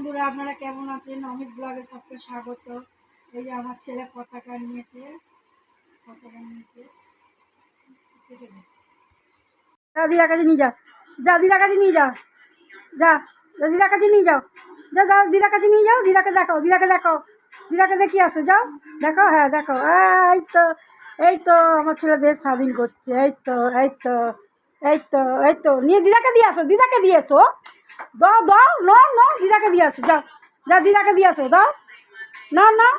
বন্ধুরা, আপনারা কেমন আছেন? অমিত ব্লগে সবকে স্বাগত। এই যে আমার ছেলে পতাকা নিয়েছে। যা দিদার কাছে নিয়ে যা, যা দিদার কাছে নিয়ে যা, যা দিদার কাছে নিয়ে যাও, যা যা দিদার কাছে নিয়ে যাও, দিদাকে দেখো, দিদাকে দেখো, দিদাকে দেখিয়ে আসো, যাও দেখো, হ্যাঁ দেখো, এই তো, এই তো আমার ছেলে দেশ স্বাধীন করছে, এই তো, এই তো, এই তো, এই তো, নিয়ে দিদাকে দিয়ে আসো, দিদাকে দিয়ে এসো, দাও দাও, নো নো, দিদাকে দিয়ে আসো, যাও যা দিদাকে দিয়ে আসো, দাও না না,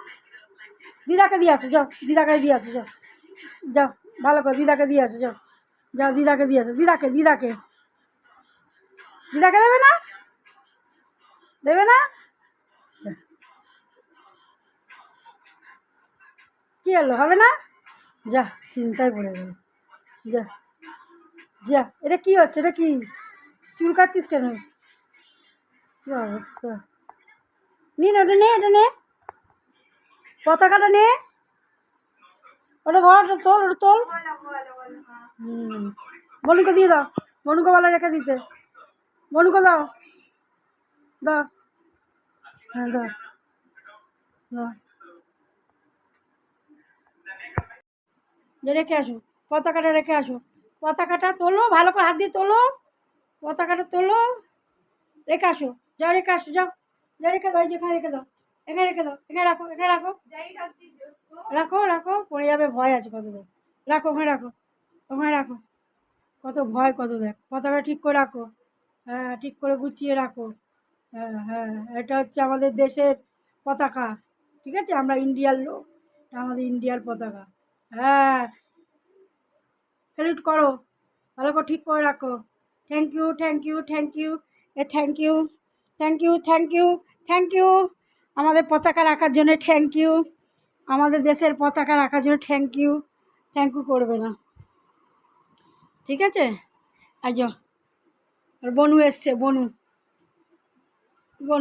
দিদাকে দিয়ে আসো, যাও দিদাকে দিয়ে আসো, যাও যাও, ভালো করে দিদাকে দিয়ে আসো, যাও যাও দিদাকে দিয়ে আসো, দিদাকে দিদাকে দিদাকে দেবে না, দেবে না, কী হলো, হবে না, যা চিন্তায় পড়ে গেল, যা যা, এটা কী হচ্ছে, এটা কি চুল কাটছিস কেন, কী অবস্থা, নিন ওটা নে, এটা নে, পতাকাটা নে, ওটা ধর, ওটা তোল, ওটা তোল, বনুকে দিয়ে দাও, বনুকে বলা রেখে দিতে, বনুকে দাও, দাও, হ্যাঁ দাও, দাও, রেখে আসো, পতাকাটা রেখে আসো, পতাকাটা তোলো, ভালো করে হাত দিয়ে তোলো, পতাকাটা তোলো, রেখে আসো, যাও রেখে আসো, যাও যা রেখে দাও, যেখানে রেখে দাও, এখানে রেখে দাও, এখানে রাখো, এখানে রাখো, রাখো রাখো, পড়ে যাবে, ভয় আছে কত, দেখ রাখো, ওখানে রাখো, ওখানে রাখো, কত ভয়, কত দেখ, পতাকা ঠিক করে রাখো, হ্যাঁ ঠিক করে গুছিয়ে রাখো, হ্যাঁ হ্যাঁ, এটা হচ্ছে আমাদের দেশের পতাকা, ঠিক আছে, আমরা ইন্ডিয়ার লোক, এটা আমাদের ইন্ডিয়ার পতাকা, হ্যাঁ স্যালুট করো, ভালো করে ঠিক করে রাখো, thank you thank you thank you, এ thank you thank you thank you thank you, আমাদের পতাকা রাখার জন্য থ্যাংক ইউ, আমাদের দেশের পতাকা রাখার জন্য থ্যাংক ইউ, থ্যাংক ইউ করবে না, ঠিক আছে, আজ আর বনু এসছে, বনু বনু